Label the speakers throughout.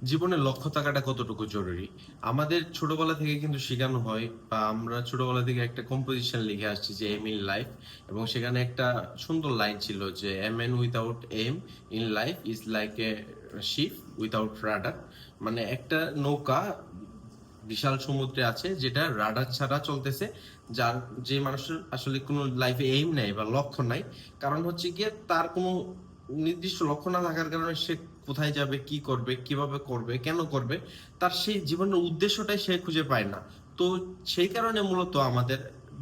Speaker 1: জীবনে লক্ষ্য থাকাটা কতটুকু জরুরি? আমাদের ছোটবেলা থেকে কিন্তু শিখানো হয় বা আমরা ছোটবেলা থেকে একটা কম্পোজিশন লিখে আসছি যে এম ইন লাইফ, এবং সেখানে একটা সুন্দর লাইন ছিল যে a man without aim in life is like a ship without rudder. মানে একটা নৌকা বিশাল সমুদ্রে আছে যেটা রাডার ছাড়া চলতেছে, যার যে মানুষের আসলে কোনো লাইফে এইম নাই বা লক্ষ্য নাই। কারণ হচ্ছে গিয়ে তার কোনো নির্দিষ্ট লক্ষ্য না থাকার কারণে সে কোথায় যাবে, কি করবে, কিভাবে করবে, কেন করবে, তার সেই জীবনের উদ্দেশ্যটাই সে খুঁজে পায় না। তো সেই কারণে মূলত আমাদের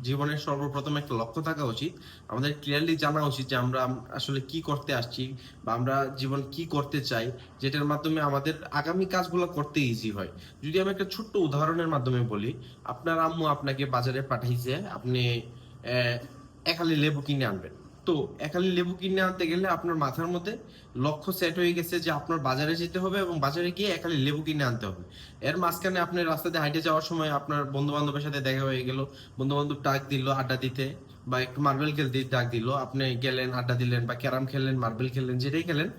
Speaker 1: জীবনের সর্বপ্রথম একটা লক্ষ্য থাকা উচিত। আমাদের ক্লিয়ারলি জানা উচিত যে আমরা আসলে কি করতে আসছি বা আমরা জীবন কি করতে চাই, যেটার মাধ্যমে আমাদের আগামী কাজগুলো করতে ইজি হয়। যদি আমি একটা ছোট্ট উদাহরণের মাধ্যমে বলি, আপনার আম্মু আপনাকে বাজারে পাঠাইছে, আপনি এক হালি লেবু কিনে আনবেন। তো এক হালি লেবু কিনে আনতে গেলে আপনার মাথার মধ্যে লক্ষ্য সেট হয়ে গেছে যে আপনার বাজারে যেতে হবে এবং বাজারে গিয়ে এক হালি লেবু কিনে আনতে হবে। এর মাঝখানে আপনি রাস্তাতে হাঁটে যাওয়ার সময় আপনার বন্ধু বান্ধবের সাথে দেখা হয়ে গেল, বন্ধু বান্ধব ডাক দিল আড্ডা দিতে বা একটু মার্বেল খেলতে ডাক দিল, আপনি গেলেন, আড্ডা দিলেন বা ক্যারাম খেললেন, মার্বেল খেললেন, যেটাই খেলেন,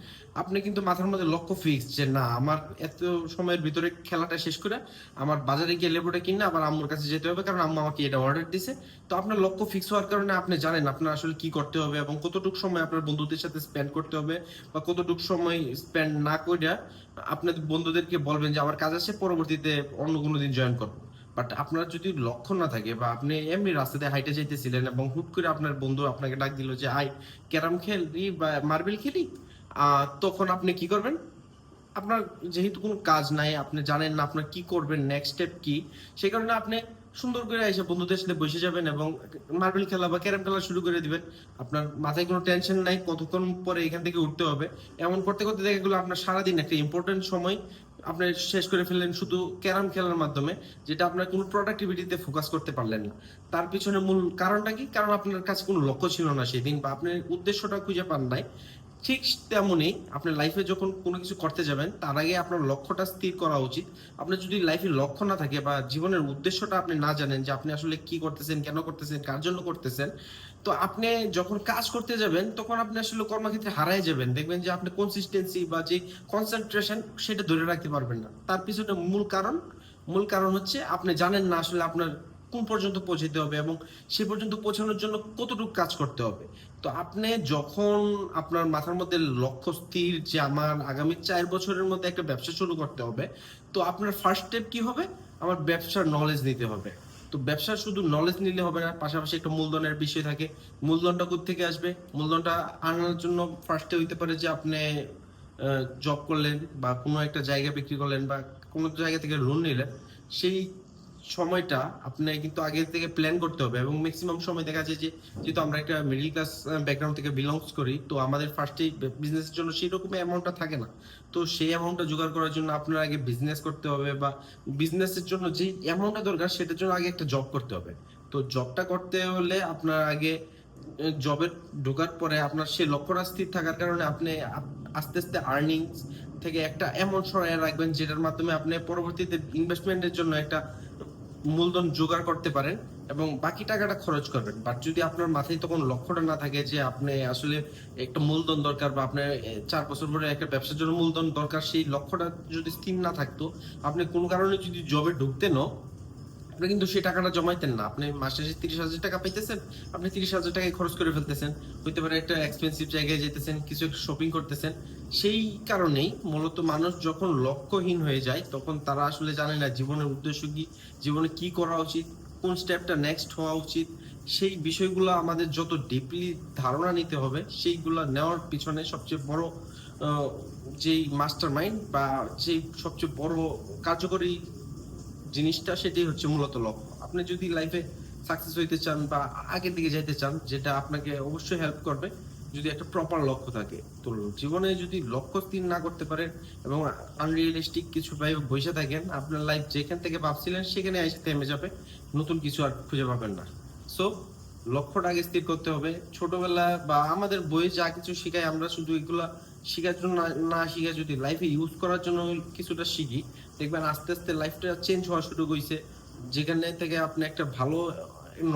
Speaker 1: আপনি কিন্তু মাথার মধ্যে লক্ষ্য ফিক্স যে না, আমার এত সময়ের ভিতরে খেলাটা শেষ করে আমার বাজারে গিয়ে লেবুটা কিনে আবার আম্মুর কাছে যেতে হবে, কারণ আম্মু আমাকে এটা অর্ডার দিছে। তো আপনার লক্ষ্য ফিক্স হওয়ার কারণে আপনি জানেন আপনার আসলে কি করতে হবে এবং কতটুকু সময় আপনার বন্ধুদের সাথে স্পেন্ড করতে হবে বা কতটুকু সময় স্পেন্ড না করে আপনার বন্ধুদেরকে বলবেন যে আমার কাজ আছে, পরবর্তীতে অন্য কোনো দিন জয়েন করবো। বাট আপনার যদি লক্ষ্য না থাকে বা আপনি এমনি রাস্তাতে হাইটে যাইতেছিলেন এবং হুট করে আপনার বন্ধু আপনাকে ডাক দিল যে আই ক্যারাম খেলি বা মার্বেল খেলি, তখন আপনি কি করবেন? আপনার যেহেতু কোনো কাজ নাই, আপনি জানেন না আপনার কি করবেন, নেক্সট স্টেপ কি, সেই কারণে আপনি সুন্দর করে এসে বন্ধুদের সাথে বসে যাবেন এবং মার্বেল খেলা বা ক্যারাম খেলা শুরু করে দিবেন। আপনার মাথায় কোনো টেনশন নাই কতক্ষণ পরে এখান থেকে উঠতে হবে। এমন করতে করতে দেখা গেলো আপনার সারাদিন একটা ইম্পর্টেন্ট সময় আপনি শেষ করে ফেললেন শুধু ক্যারাম খেলার মাধ্যমে, যেটা আপনার কোনো প্রোডাক্টিভিটিতে ফোকাস করতে পারলেন না। তার পিছনে মূল কারণটা কি? কারণ আপনার কাছে কোনো লক্ষ্য ছিল না সেদিন বা আপনি উদ্দেশ্যটা খুঁজে পান নাই। ঠিক তেমনই আপনার লাইফে যখন কোনো কিছু করতে যাবেন তার আগে আপনার লক্ষ্যটা স্থির করা উচিত। আপনার যদি লাইফে লক্ষ্য না থাকে বা জীবনের উদ্দেশ্যটা আপনি না জানেন যে আপনি আসলে কি করতেছেন, কেন করতেছেন, কার জন্য করতেছেন, তো আপনি যখন কাজ করতে যাবেন তখন আপনি আসলে কর্মক্ষেত্রে হারায় যাবেন। দেখবেন যে আপনি কনসিস্টেন্সি বা যে কনসেন্ট্রেশন সেটা ধরে রাখতে পারবেন না। তার পিছনে মূল কারণ হচ্ছে আপনি জানেন না আসলে আপনার কোন পর্যন্ত পৌঁছাতে হবে এবং সে পর্যন্ত পৌঁছানোর জন্য কতটুকু কাজ করতে হবে। তো আপনি যখন আপনার মাথার মধ্যে লক্ষ্য স্থির যে আমার আগামী 4 বছরের মধ্যে একটা ব্যবসা শুরু করতে হবে, তো আপনার ফার্স্ট স্টেপ কি হবে? আমার ব্যবসার নলেজ নিতে হবে। তো ব্যবসার শুধু নলেজ নিলে হবে না, পাশাপাশি একটা মূলধনের বিষয় থাকে। মূলধনটা কোত্থেকে আসবে? মূলধনটা আনার জন্য ফার্স্টে হইতে পারে যে আপনি জব করলেন বা কোনো একটা জায়গা বিক্রি করলেন বা কোনো জায়গা থেকে লোন নিলেন। সেই সময়টা আপনি কিন্তু আগে থেকে প্ল্যান করতে হবে এবং ম্যাক্সিমাম সময় দেখা যায় যে যেহেতু আমরা একটা মিডল ক্লাস ব্যাকগ্রাউন্ড থেকে বিলংস করি, তো আমাদের ফার্স্টেই বিজনেসের জন্য সেই রকম অ্যামাউন্টটা থাকে না। তো সেই অ্যামাউন্টটা জোগাড় করার জন্য আপনার আগে বিজনেস করতে হবে বা বিজনেসের জন্য যে অ্যামাউন্টটা দরকার সেটার জন্য আগে একটা জব করতে হবে। তো জবটা করতে হলে আপনার আগে জবে ঢোকার পরে আপনার সেই লক্ষ্যটা স্থির থাকার কারণে আপনি আস্তে আস্তে আর্নিংস থেকে একটা অ্যামাউন্ট সরায় রাখবেন, যেটার মাধ্যমে আপনি পরবর্তীতে ইনভেস্টমেন্টের জন্য একটা মূলধন জোগাড় করতে পারেন এবং বাকি টাকাটা খরচ করবেন। বাট যদি আপনার মাথায় তখন লক্ষ্যটা না থাকে যে আপনি আসলে একটা মূলধন দরকার বা আপনার 4 বছর পরে একটা ব্যবসার জন্য মূলধন দরকার, সেই লক্ষ্যটা যদি স্থির না থাকতো, আপনি কোনো কারণে যদি জবে ঢুকতেনও, আপনি কিন্তু সেই টাকাটা জমাইতেন না। আপনি মাসে শেষে 30,000 টাকা পাইতেছেন, আপনি 30,000 টাকায় খরচ করে ফেলতেছেন। হইতে পারে একটা এক্সপেন্সিভ জায়গায় যেতেছেন, কিছু একটা শপিং করতেছেন। সেই কারণেই মূলত মানুষ যখন লক্ষ্যহীন হয়ে যায় তখন তারা আসলে জানে না জীবনের উদ্দেশ্য কি, জীবনে কি করা উচিত, কোন স্টেপটা নেক্সট হওয়া উচিত। সেই বিষয়গুলো আমাদের যত ডিপলি ধারণা নিতে হবে, সেইগুলা নেওয়ার পিছনে সবচেয়ে বড় যেই মাস্টার মাইন্ড বা যেই সবচেয়ে বড় কার্যকরী জিনিসটা, সেটাই হচ্ছে মূলত লক্ষ্য। আপনি যদি লাইফে সাকসেস হইতে চান বা আগের দিকে যাইতে চান, যেটা আপনাকে অবশ্যই হেল্প করবে যদি একটা প্রপার লক্ষ্য থাকে। তো জীবনে যদি লক্ষ্য স্থির না করতে পারেন এবং আনরিয়েলিস্টিক কিছু ভাবে বসে থাকেন, আপনার লাইফ যেখান থেকে ভাবছিলেন সেখানে এসে থেমে যাবে, নতুন কিছু আর খুঁজে পাবেন না। সো লক্ষ্যটা আগে স্থির করতে হবে। ছোটবেলা বা আমাদের বইয়ে যা কিছু শিখায় আমরা শুধু এগুলা শিখার জন্য না শিখে যদি লাইফে ইউজ করার জন্য কিছুটা শিখি, দেখবেন আস্তে আস্তে লাইফটা চেঞ্জ হওয়া শুরু হয়েছে। যেখানে থেকে আপনি একটা ভালো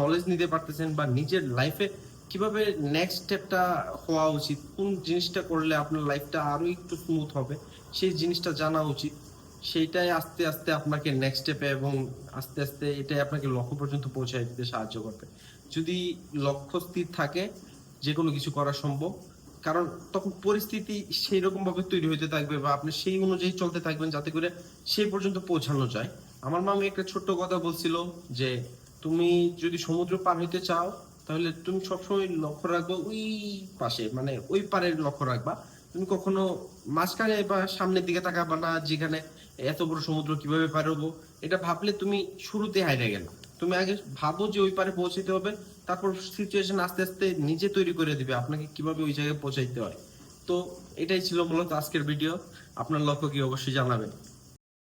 Speaker 1: নলেজ নিতে পারতেছেন বা নিজের লাইফে কিভাবে নেক্সট স্টেপটা হওয়া উচিত, কোন জিনিসটা করলে আপনার লাইফটা আরো একটু স্মুথ হবে, সেই জিনিসটা জানা উচিত। সেইটাই আস্তে আস্তে আপনাকে নেক্সট স্টেপে এবং আস্তে আস্তে এটাই আপনাকে লক্ষ্য পর্যন্ত পৌঁছায় দিতে সাহায্য করবে। যদি লক্ষ্য স্থির থাকে যে কোনো কিছু করা সম্ভব। কারণ তখন পরিস্থিতি সেইরকম ভাবে তৈরি হইতে থাকবে বা আপনি সেই অনুযায়ী চলতে থাকবেন যাতে করে সেই পর্যন্ত পৌঁছানো যায়। আমার মামা একটা ছোট্ট কথা বলছিল যে তুমি যদি সমুদ্র পার হইতে চাও তাহলে তুমি সবসময় লক্ষ্য রাখবো ওই পাশে, মানে ওই পারের লক্ষ্য রাখবা। তুমি কখনো মাঝখানে বা সামনের দিকে তাকাবা না, যেখানে এত বড় সমুদ্র কিভাবে পার হবো। এটা ভাবলে তুমি শুরুতে হারিয়ে গেল। তুমি আগে ভাবো যে ওই পারে পৌঁছাতে হবে, তারপর সিচুয়েশন আস্তে আস্তে নিজে তৈরি করে দিবে আপনাকে কিভাবে ওই জায়গায় পৌঁছাইতে হয়। তো এটাই ছিল মূলত আজকের ভিডিও। আপনার লক্ষ্য কি অবশ্যই জানাবেন।